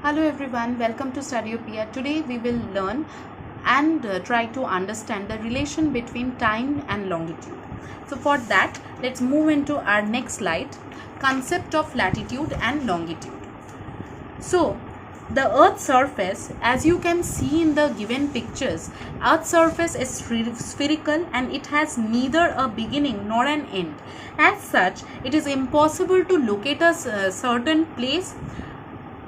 Hello everyone, welcome to Studyopia. Today we will learn and try to understand the relation between time and longitude. So for that, let's move into our next slide, concept of latitude and longitude. So the Earth's surface, as you can see in the given pictures, Earth's surface is spherical and it has neither a beginning nor an end. As such, it is impossible to locate a certain place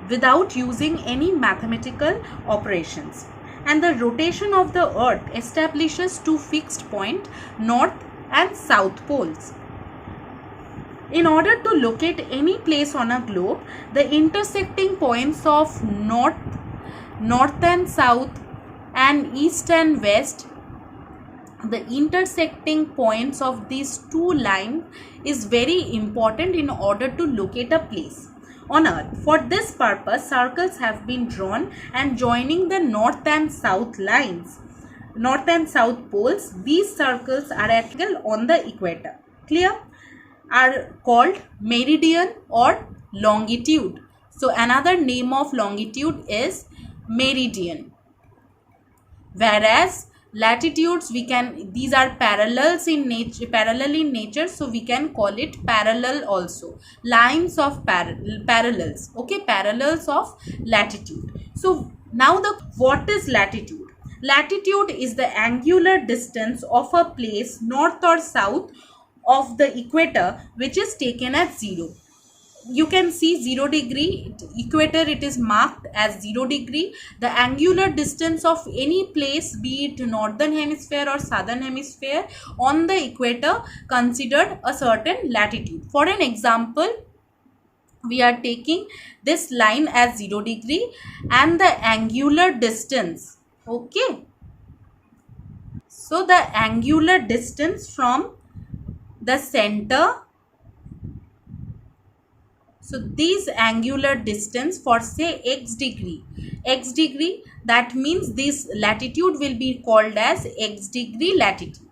without using any mathematical operations. And the rotation of the earth establishes two fixed points, north and south poles. In order to locate any place on a globe, the intersecting points of north and south and east and west, the intersecting points of these two lines is very important in order to locate a place on earth. For this purpose, circles have been drawn and joining the north and south lines, north and south poles. These circles are at on the equator, clear, are called meridian or longitude. So another name of longitude is meridian, whereas latitudes, these are parallel in nature, so we can call it parallel also, lines of parallels. Okay, parallels of latitude. So now what is latitude? Latitude is the angular distance of a place north or south of the equator which is taken as 0. You can see 0 degree equator, it is marked as 0 degree. The angular distance of any place, be it northern hemisphere or southern hemisphere, on the equator considered a certain latitude. For an example, we are taking this line as 0 degree and the angular distance. Okay, so the angular distance from the center, so this angular distance for say x degree, that means this latitude will be called as x degree latitude.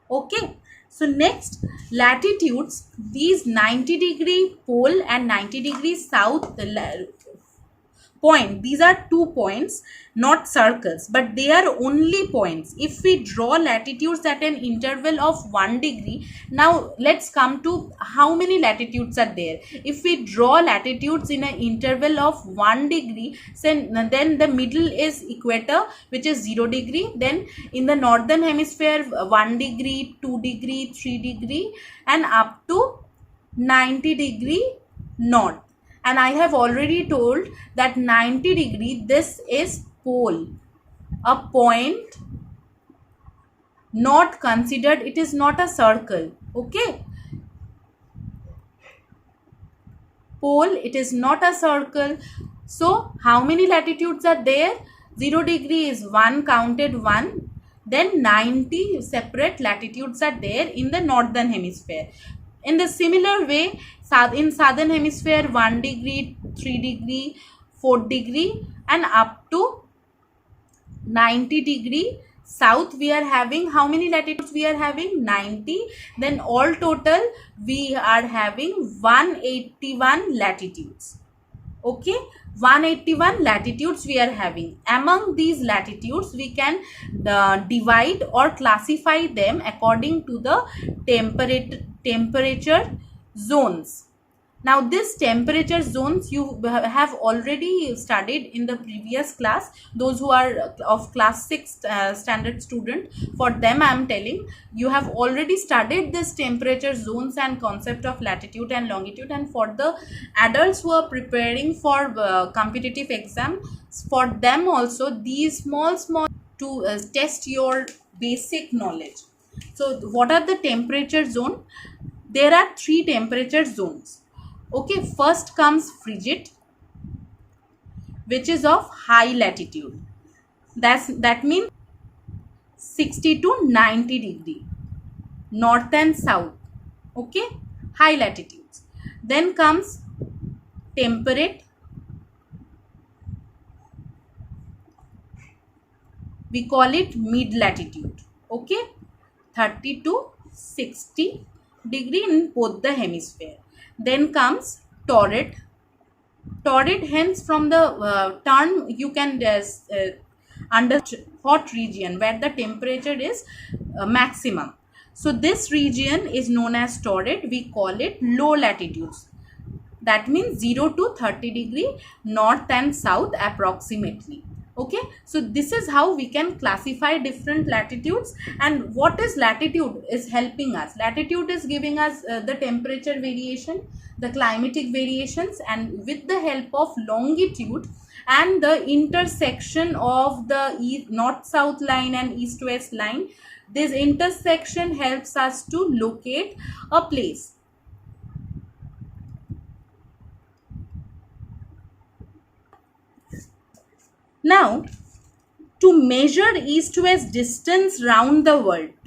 Okay, so next, latitudes, these 90 degree pole and 90 degree south point, these are 2 points, not circles, but they are only points. If we draw latitudes at an interval of 1 degree, now let's come to how many latitudes are there. If we draw latitudes in an interval of 1 degree, then the middle is equator, which is 0 degree. Then in the northern hemisphere, 1 degree, 2 degree, 3 degree, and up to 90 degree north. And I have already told that 90 degree, this is pole, a point not considered, it is not a circle. Okay, pole, it is not a circle. So how many latitudes are there? 0 degree is 1, counted 1. Then 90 separate latitudes are there in the northern hemisphere. In the similar way, in southern hemisphere, 1 degree, 3 degree, 4 degree, and up to 90 degree south, we are having how many latitudes? We are having 90. Then all total we are having 181 latitudes. Okay, 181 latitudes we are having. Among these latitudes, we can divide or classify them according to the temperature zones. Now this temperature zones you have already studied in the previous class. Those who are of class 6 standard student, for them I am telling, you have already studied this temperature zones and concept of latitude and longitude. And for the adults who are preparing for competitive exam, for them also these small to test your basic knowledge. So what are the temperature zone? There are 3 temperature zones. Okay, first comes frigid, which is of high latitude. That means 60 to 90 degree, north and south. Okay, high latitudes. Then comes temperate, we call it mid latitude. Okay, 30 to 60 degree in both the hemisphere. Then comes torrid, torrid, hence from the term you can under hot region where the temperature is maximum. So this region is known as torrid. We call it low latitudes. That means 0 to 30 degree north and south approximately. Okay, so this is how we can classify different latitudes. And what is latitude is helping us. Latitude is giving us the temperature variation, the climatic variations, and with the help of longitude and the intersection of the north-south line and east-west line, this intersection helps us to locate a place. Now, to measure east-west distance round the world,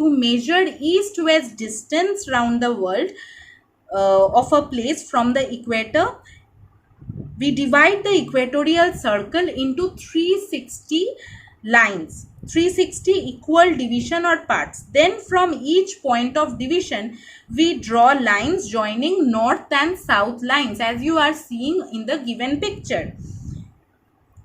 of a place from the equator, we divide the equatorial circle into 360 lines, 360 equal division or parts. Then from each point of division, we draw lines joining north and south lines, as you are seeing in the given picture.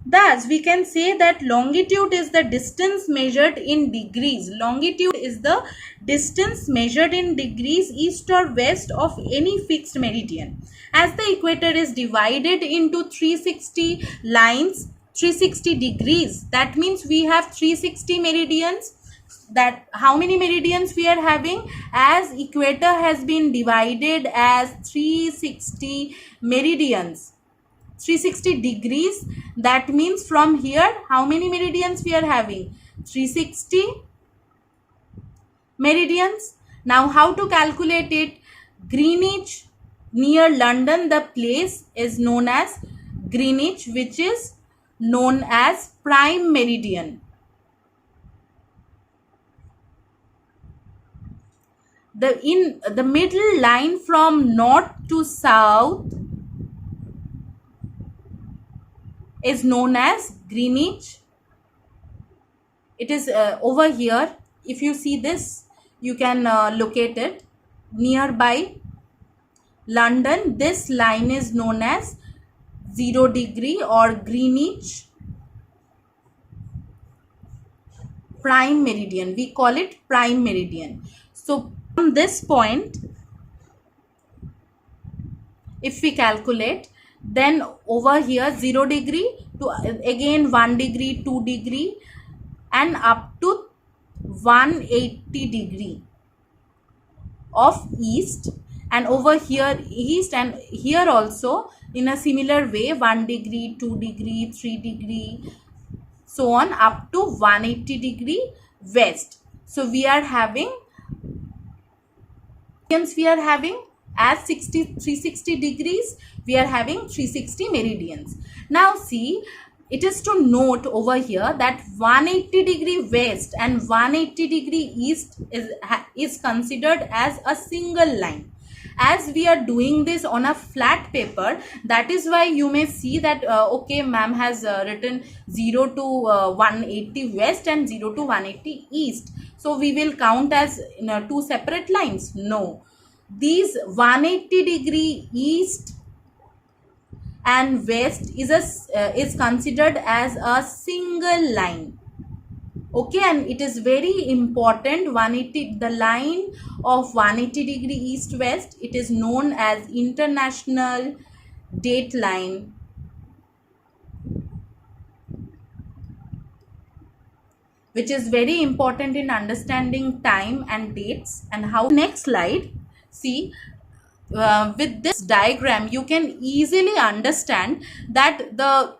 Thus, we can say that longitude is the distance measured in degrees. Longitude is the distance measured in degrees east or west of any fixed meridian. As the equator is divided into 360 lines, 360 degrees, that means we have 360 meridians. That how many meridians we are having? As equator has been divided as 360 meridians, 360 degrees, that means from here how many meridians we are having? 360 meridians. Now how to calculate it? Greenwich near London, the place is known as Greenwich, which is known as prime meridian. The middle line from north to south is known as Greenwich. It is over here. If you see this, you can locate it nearby London. This line is known as 0 degree or Greenwich prime meridian. We call it prime meridian. So from this point, if we calculate, then over here 0 degree to again 1 degree, 2 degree, and up to 180 degree of east, and over here east, and here also in a similar way 1 degree, 2 degree, 3 degree, so on up to 180 degree west. So we are having as 360 degrees, we are having 360 meridians. Now see, it is to note over here that 180 degree west and 180 degree east is considered as a single line. As we are doing this on a flat paper, that is why you may see that okay, ma'am has written 0 to 180 west and 0 to 180 east. So we will count as two separate lines. No, these 180 degree east and west is considered as a single line. Okay, and it is very important. The line of 180 degree east west, it is known as international date line, which is very important in understanding time and dates. And how, next slide, see, with this diagram you can easily understand that the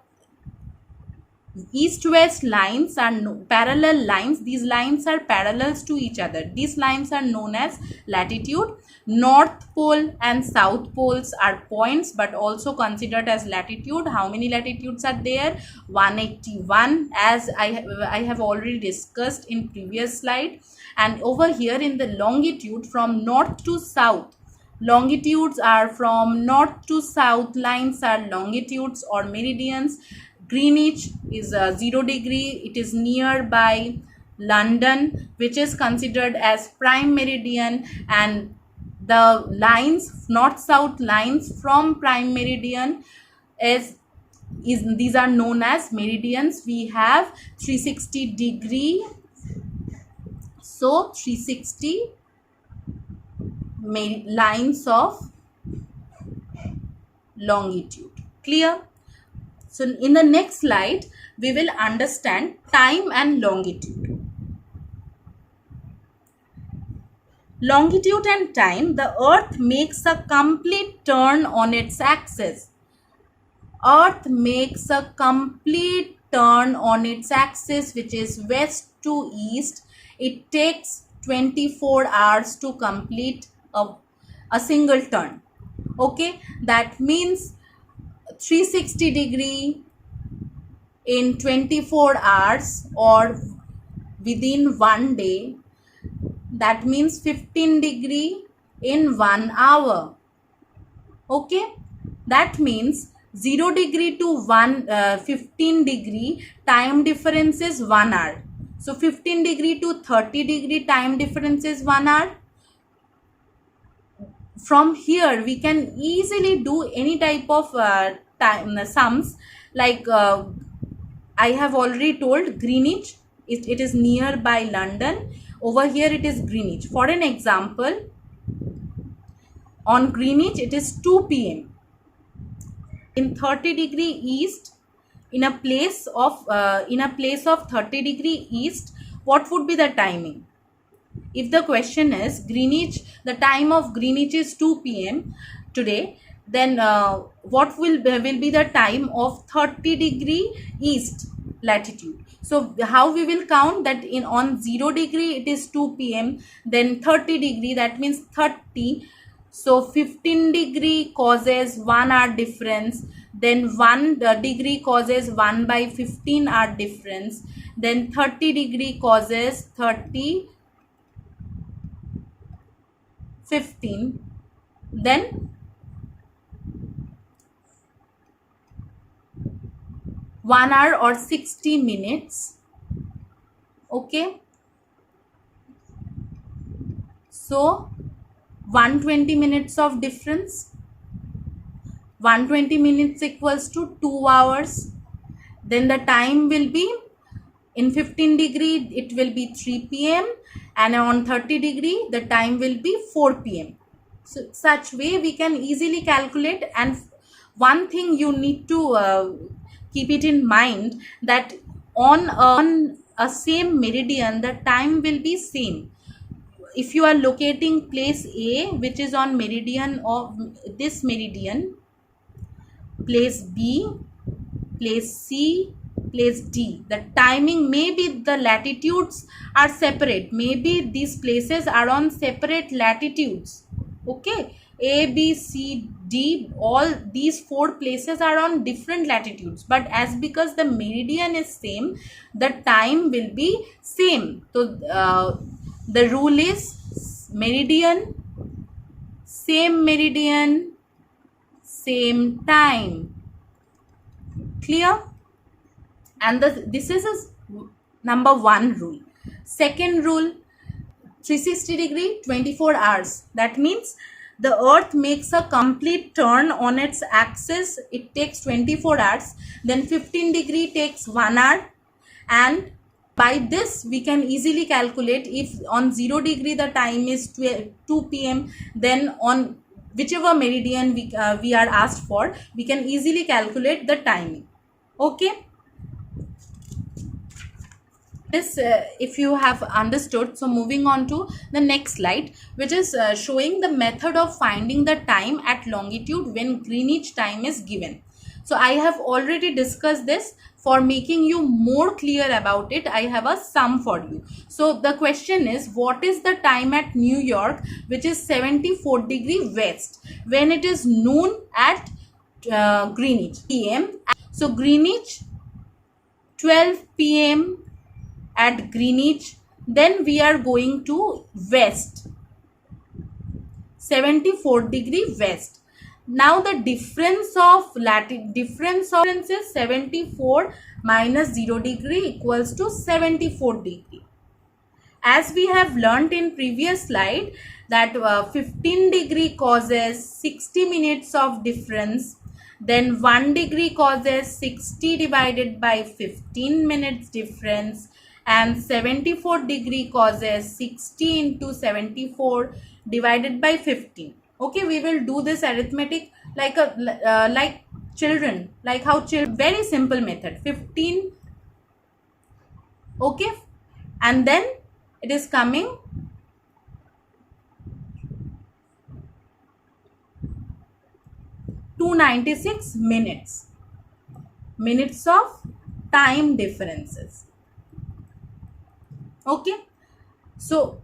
east-west lines are parallel lines. These lines are parallels to each other. These lines are known as latitude. North pole and south poles are points but also considered as latitude. How many latitudes are there? 181, as I have already discussed in previous slide. And over here in the longitude, from north to south, longitudes are from north to south lines are longitudes or meridians. Greenwich is 0 degree. It is nearby London, which is considered as prime meridian, and the lines, north-south lines from prime meridian is these are known as meridians. We have 360 degree, so 360 lines of longitude. Clear? So in the next slide we will understand time and longitude. Longitude and time. The earth makes a complete turn on its axis. Earth makes a complete turn on its axis, which is west to east. It takes 24 hours to complete a single turn. Okay, that means 360 degree in 24 hours or within one day. That means 15 degree in 1 hour. Okay, that means 0 degree to 15 degree time difference is 1 hour. So 15 degree to 30 degree time difference is 1 hour. From here we can easily do any type of time sums, like I have already told Greenwich. It is nearby London. Over here it is Greenwich. For an example, on Greenwich it is 2 p.m. in 30 degree east, in a place of 30 degree east, what would be the timing? If the question is Greenwich, the time of Greenwich is 2 p.m. today, then what will be the time of 30 degree east latitude? So how we will count that? On 0 degree it is 2 p.m. then 30 degree, that means 30. So 15 degree causes 1 hour difference, then 1 degree causes 1 by 15 hour difference, then 30 degree causes 30 15, then 1 hour or 60 minutes. Okay, so 120 minutes of difference. 120 minutes equals to 2 hours. Then the time will be, in 15 degree it will be 3 p.m. and on 30 degree the time will be 4 p.m. So such way we can easily calculate. And one thing you need to keep it in mind, that on a same meridian the time will be same. If you are locating place A, which is on meridian of this meridian, place B, place C, place D, the timing, maybe the latitudes are separate, maybe these places are on separate latitudes. Okay, A, B, C, D, all these 4 places are on different latitudes, but as because the meridian is same, the time will be same. So the rule is meridian, same time. Clear? And this is a number 1 rule. Second rule, 360 degree 24 hours. That means the earth makes a complete turn on its axis. It takes 24 hours. Then 15 degree takes 1 hour. And by this we can easily calculate, if on 0 degree the time is 2 p.m. then on whichever meridian we are asked for, we can easily calculate the timing. Okay, this if you have understood. So moving on to the next slide, which is showing the method of finding the time at longitude when Greenwich time is given. So I have already discussed this. For making you more clear about it, I have a sum for you. So the question is, what is the time at New York, which is 74 degree west, when it is noon at Greenwich PM? So Greenwich 12 p.m. at Greenwich, then we are going to west, 74 degree west. Now the difference of is 74 minus 0 degree equals to 74 degree. As we have learnt in previous slide that 15 degree causes 60 minutes of difference, Then 1 degree causes 60 divided by 15 minutes difference, and 74 degree causes 60 into 74 divided by 15. Okay, we will do this arithmetic like like children, like how children, very simple method. 15, okay, and then it is coming 296 minutes of time differences. Okay, so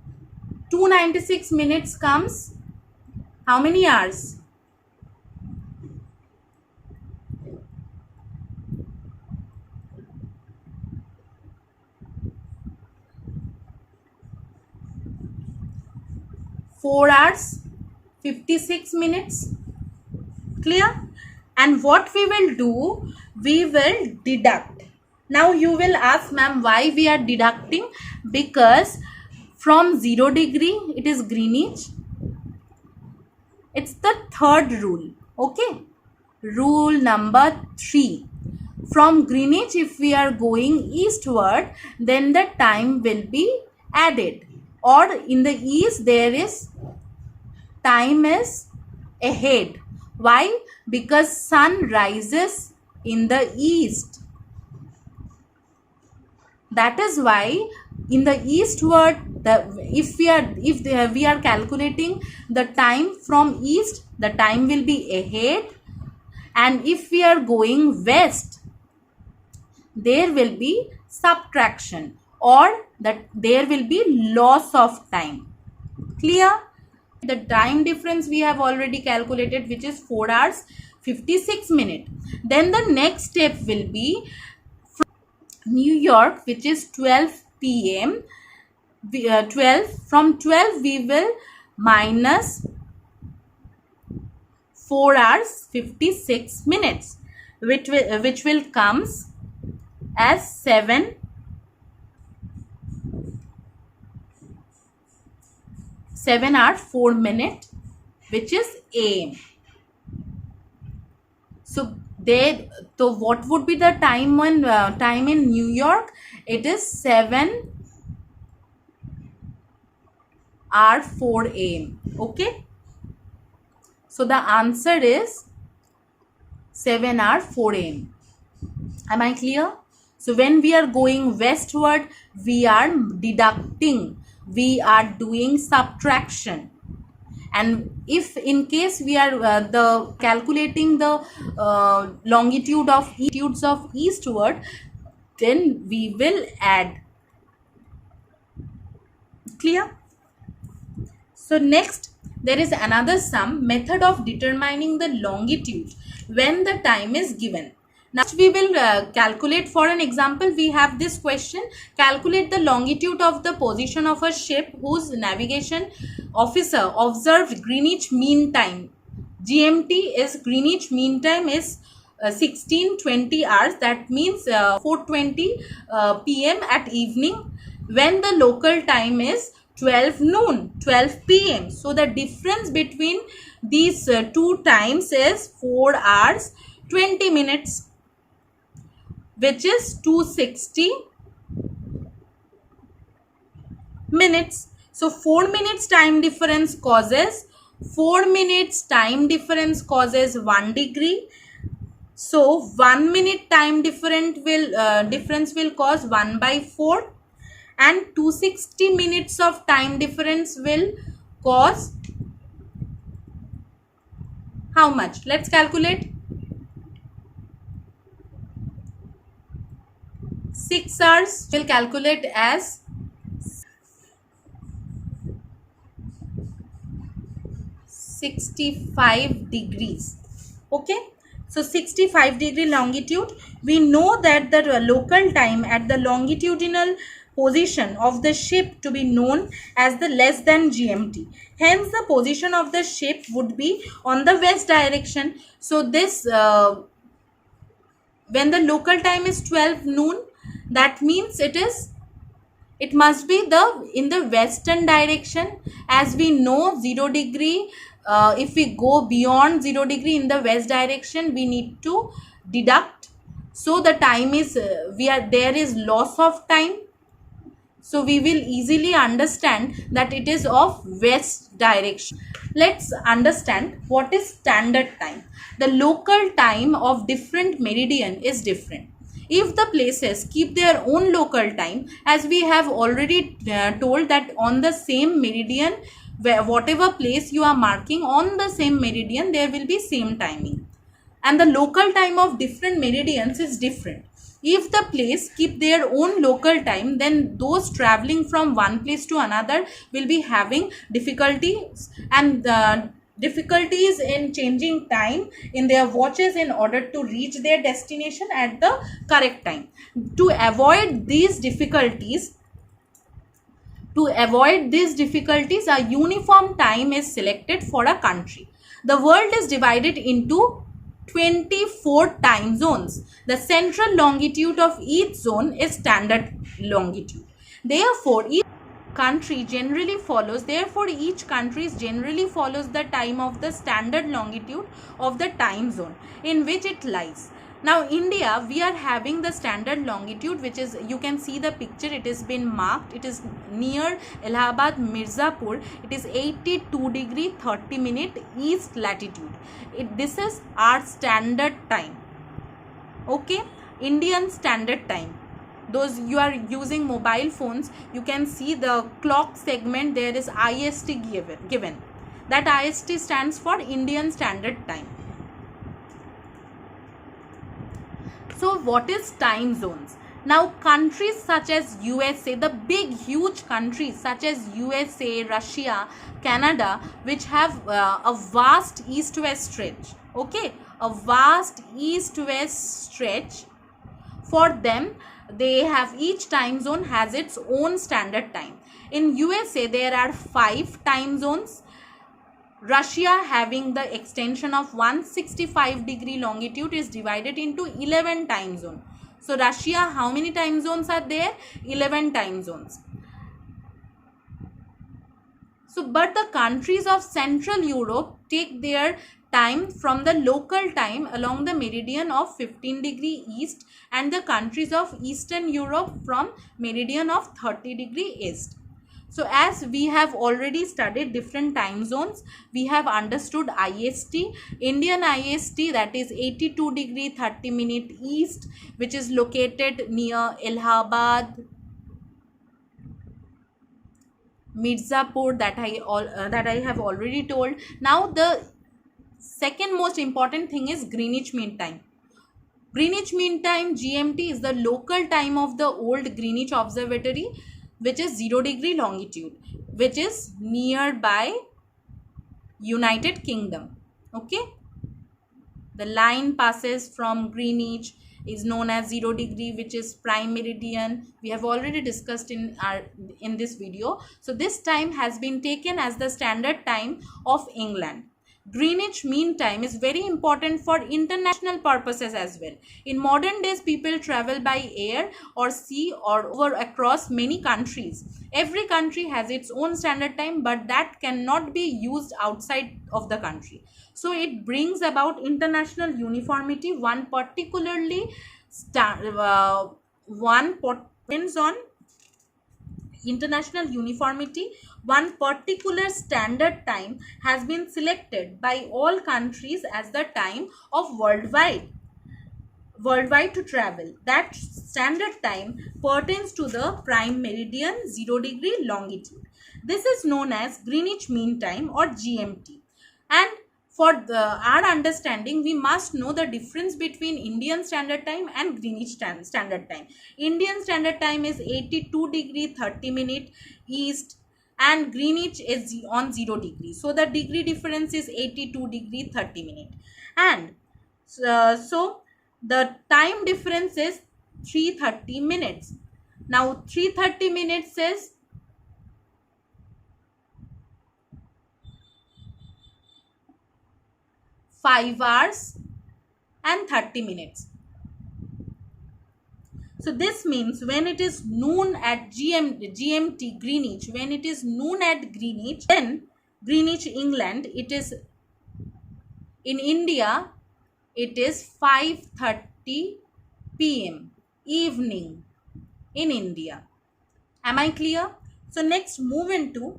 296 minutes comes how many hours? Four hours 56 minutes. Clear? And what we will do, we will deduct. Now you will ask, ma'am, why we are deducting? Because from 0 degree it is Greenwich. It's the third rule. Okay, rule number 3. From Greenwich, if we are going eastward, then the time will be added, or in the east there is time is ahead. Why? Because sun rises in the east. That is why in the eastward, if we are calculating the time from east, the time will be ahead, and if we are going west, there will be subtraction, or that there will be loss of time. Clear? The time difference we have already calculated, which is 4 hours 56 minutes. Then the next step will be from New York, which is 12 p.m. 12, from 12 we will minus 4 hours 56 minutes, which will comes as 7 hours 4 minutes, which is AM. So what would be the time when time in New York? It is 7 hours 4 AM. Okay, so the answer is 7 hours 4 AM. Am I clear? So when we are going westward, we are deducting, we are doing subtraction. And if in case we are calculating the longitudes of eastward, then we will add. Clear? So next, there is another sum, method of determining the longitude when the time is given. Now we will calculate. For an example, we have this question: calculate the longitude of the position of a ship whose navigation officer observed Greenwich Mean Time. GMT is Greenwich Mean Time is 16:20 hours. That means 4:20 p.m. at evening, when the local time is 12 p.m. So the difference between these two times is 4 hours 20 minutes, which is 260 minutes. So 4 minutes time difference causes 1 degree. So 1 minute time difference will cause 1 by 4, and 260 minutes of time difference will cause how much? Let's calculate. 6 hours will calculate as 65 degrees. Okay, so 65 degree longitude. We know that the local time at the longitudinal position of the ship to be known as the less than GMT. Hence the position of the ship would be on the west direction. So this when the local time is 12 noon, that means it must be in the western direction. As we know, 0 degree if we go beyond 0 degree in the west direction, we need to deduct. So the time is there is loss of time. So we will easily understand that it is of west direction. Let's understand what is standard time. The local time of different meridian is different. If the places keep their own local time, as we have already told that on the same meridian, whatever place you are marking on the same meridian, there will be same timing, and the local time of different meridians is different. If the place keep their own local time, then those traveling from one place to another will be having difficulties, and difficulties in changing time in their watches in order to reach their destination at the correct time. To avoid these difficulties, a uniform time is selected for a country. The world is divided into 24 time zones. The central longitude of each zone is standard longitude. Therefore, each country generally follows the time of the standard longitude of the time zone in which it lies. Now India, we are having the standard longitude, which is, you can see the picture, it has been marked. It is near Allahabad, Mirzapur. It is 82 degree 30 minute east latitude. This is our standard time. Okay, Indian standard time. Those you are using mobile phones, you can see the clock segment, there is IST given. That IST stands for Indian Standard Time. So what is time zones? Now countries such as USA, the big huge countries such as USA, Russia, Canada, which have a vast east-west stretch, okay, a vast east-west stretch, for them they have, each time zone has its own standard time. In USA there are 5 time zones. Russia, having the extension of 165 degree longitude, is divided into 11 time zones. So Russia, how many time zones are there? 11 time zones. So but the countries of Central Europe take their time from the local time along the meridian of 15 degree east, and the countries of Eastern Europe from meridian of 30 degree east. So as we have already studied different time zones, we have understood IST, Indian IST, that is 82 degree 30 minute east, which is located near Allahabad, Mirzapur, that I have already told. Now the second most important thing is Greenwich Mean Time. Greenwich Mean Time, GMT, is the local time of the old Greenwich Observatory, which is 0 degree longitude, which is nearby United Kingdom. Okay, the line passes from Greenwich, is known as 0 degree, which is prime meridian. We have already discussed in this video. So this time has been taken as the standard time of England. Greenwich Mean Time is very important for international purposes as well. In modern days, people travel by air or sea or over across many countries. Every country has its own standard time, but that cannot be used outside of the country. So it brings about international uniformity. One particularly depends on international uniformity. One particular standard time has been selected by all countries as the time of worldwide to travel. That standard time pertains to the prime meridian 0 degree longitude. This is known as Greenwich Mean Time or GMT. And for our understanding, we must know the difference between Indian Standard Time and Greenwich Standard Time. Indian Standard Time is 82 degree 30 minute east, and Greenwich is on 0 degree. So the degree difference is 82 degree 30 minute. And so the time difference is 330 minutes. Now 330 minutes is 5 hours and 30 minutes. So this means when it is noon at GMT Greenwich, when it is noon at Greenwich, then Greenwich, England, it is in India, it is 5:30 p.m. evening in India. Am I clear? So next move into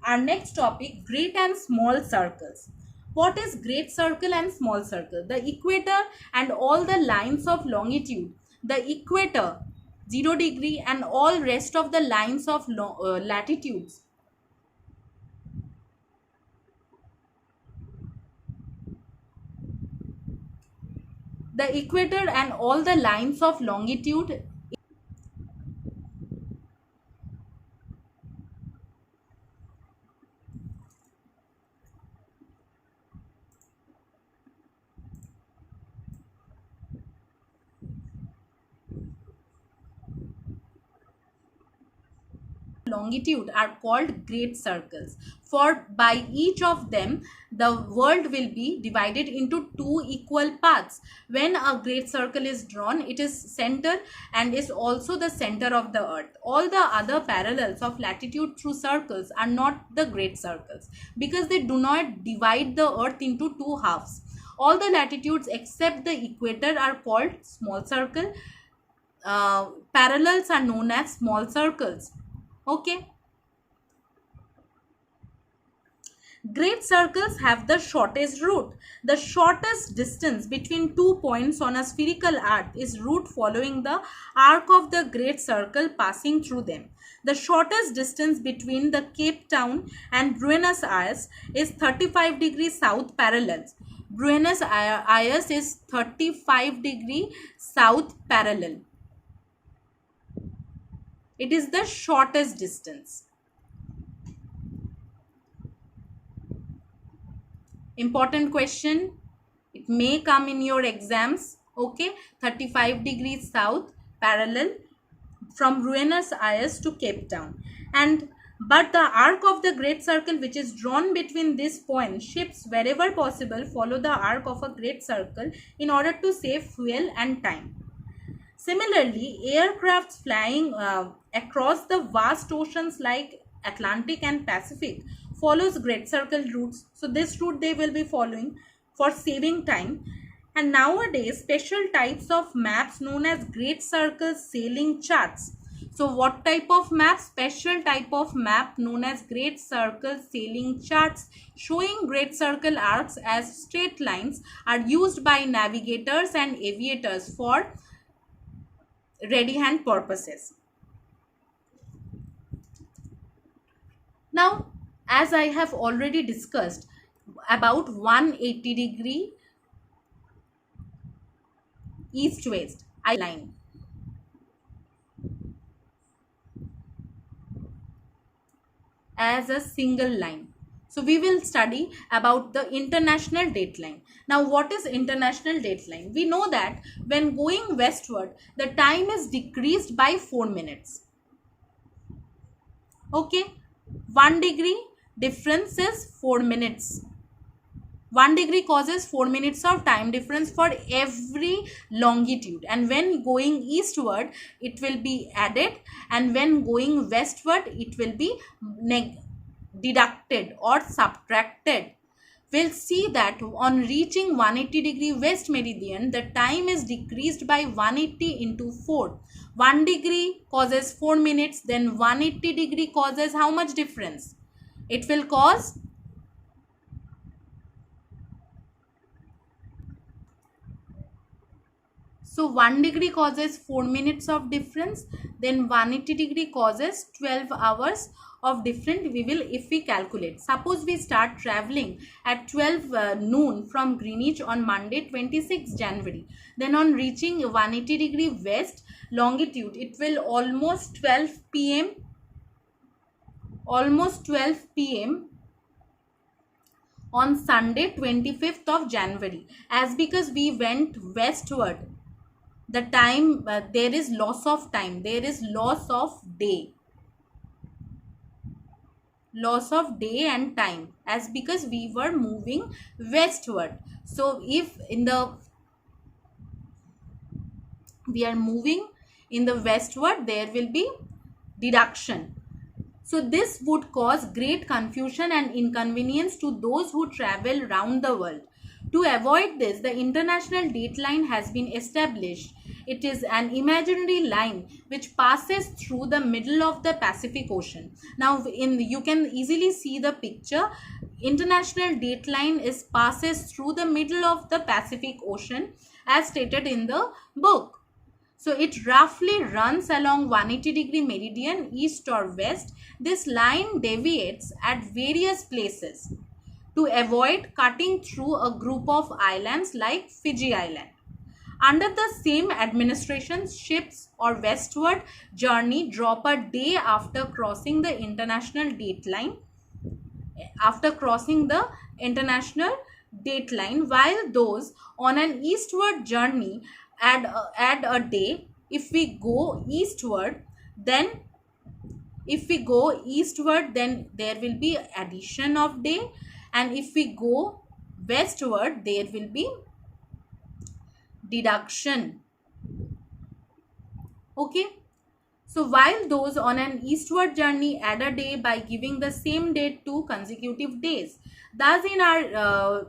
our next topic, great and small circles. What is great circle and small circle? The equator and all the lines of longitude. The equator 0 degree and all rest of the lines of latitudes. The equator and all the lines of longitude longitude are called great circles, for by each of them the world will be divided into two equal parts. When a great circle is drawn, it is center and is also the center of the earth. All the other parallels of latitude through circles are not the great circles, because they do not divide the earth into two halves. All the latitudes except the equator are called small circle. Parallels are known as small circles. Okay. Great circles have the shortest route. The shortest distance between 2 points on a spherical arc is route following the arc of the great circle passing through them. The shortest distance between the Cape Town and Buenos Aires is 35 degrees south parallel. Buenos Aires is 35 degrees south parallel. It is the shortest distance. Important question. It may come in your exams. Okay. 35 degrees south parallel from Buenos Aires to Cape Town. But the arc of the great circle which is drawn between this point, ships wherever possible follow the arc of a great circle in order to save fuel and time. Similarly, aircrafts flying across the vast oceans like Atlantic and Pacific follows great circle routes. So this route they will be following for saving time. And nowadays, special types of maps known as great circle sailing charts. So what type of map? Special type of map known as great circle sailing charts showing great circle arcs as straight lines are used by navigators and aviators for ready hand purposes. Now, as I have already discussed about 180 degree east west line, as a single line. So we will study about the international dateline. Now what is international dateline? We know that when going westward, the time is decreased by 4 minutes. Okay, 1 degree difference is 4 minutes. 1 degree causes 4 minutes of time difference for every longitude, and when going eastward it will be added, and when going westward it will be deducted or subtracted. We'll see that on reaching 180 degree west meridian, the time is decreased by 180 into 4. 1 degree causes 4 minutes, then 180 degree causes how much difference? It will cause So 1 degree causes 4 minutes of difference, then 180 degree causes 12 hours of difference. We will, if we calculate, suppose we start traveling at 12 noon from Greenwich on Monday 26 January, then on reaching 180 degree west longitude it will almost 12 p.m. On Sunday 25th of January, as because we went westward, the time there is loss of time, there is loss of day and time, as because we were moving westward. So if we are moving in the westward, there will be deduction. So this would cause great confusion and inconvenience to those who travel round the world. To avoid this, the international dateline has been established. It is an imaginary line which passes through the middle of the Pacific Ocean. Now, you can easily see the picture. International dateline passes through the middle of the Pacific Ocean, as stated in the book. So it roughly runs along 180-degree meridian, east or west. This line deviates at various places to avoid cutting through a group of islands like Fiji Island. Under the same administration, ships or westward journey drop a day after crossing the international dateline. While those on an eastward journey add a day. If we go eastward, then there will be addition of day, and if we go westward, there will be deduction. Okay. So while those on an eastward journey add a day by giving the same date to consecutive days. Thus, in our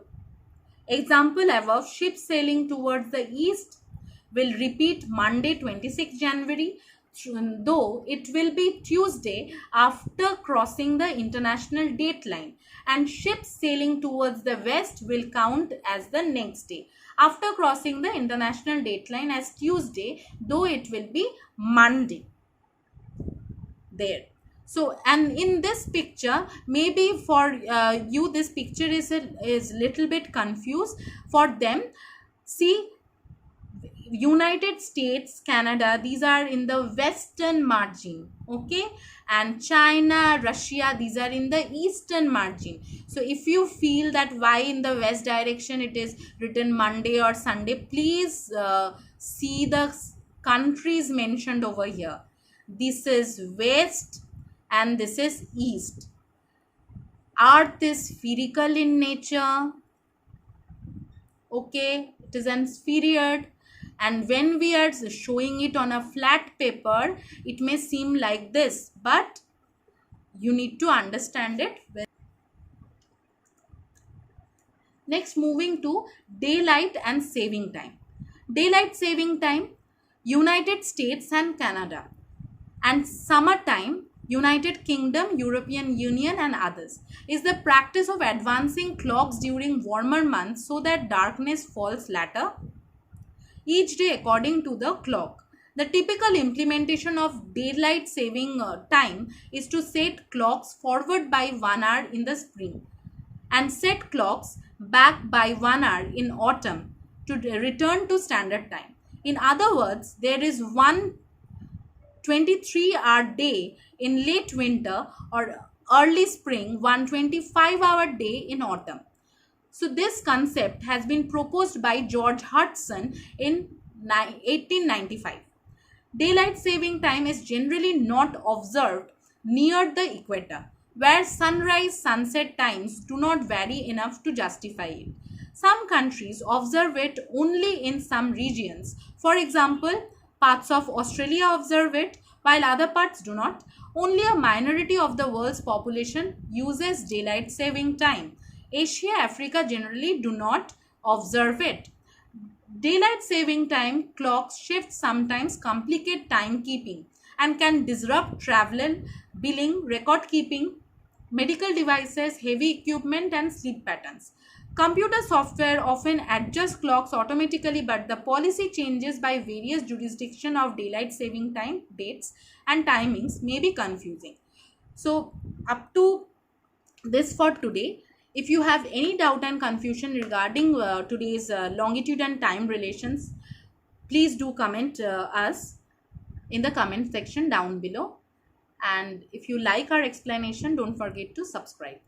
example above, ships sailing towards the east will repeat Monday 26 January, though it will be Tuesday after crossing the international dateline, and ships sailing towards the west will count as the next day after crossing the international dateline as Tuesday, though it will be Monday there. So, and in this picture, maybe for you this picture is little bit confused. For them, see, United States, Canada, these are in the western margin, okay, and China, Russia, these are in the eastern margin. So if you feel that why in the west direction it is written Monday or Sunday, please see the countries mentioned over here. This is west and this is east. Earth is spherical in nature, okay, it is an spheroid, and when we are showing it on a flat paper, it may seem like this, but you need to understand it. Next, moving to daylight and saving time. Daylight saving time, United States and Canada, and summertime, United Kingdom, European Union and others, is the practice of advancing clocks during warmer months so that darkness falls later each day according to the clock. The typical implementation of daylight saving time is to set clocks forward by 1 hour in the spring and set clocks back by 1 hour in autumn to return to standard time. In other words, there is one 23-hour day in late winter or early spring, one 25-hour day in autumn. So this concept has been proposed by George Hudson in 1895. Daylight saving time is generally not observed near the equator, where sunrise-sunset times do not vary enough to justify it. Some countries observe it only in some regions. For example, parts of Australia observe it, while other parts do not. Only a minority of the world's population uses daylight saving time. Asia, Africa generally do not observe it. Daylight saving time clocks shifts sometimes complicate timekeeping and can disrupt travel, billing, record keeping, medical devices, heavy equipment and sleep patterns. Computer software often adjusts clocks automatically, but the policy changes by various jurisdictions of daylight saving time dates and timings may be confusing. So up to this for today. If you have any doubt and confusion regarding today's longitude and time relations, please do comment us in the comment section down below. And if you like our explanation, don't forget to subscribe.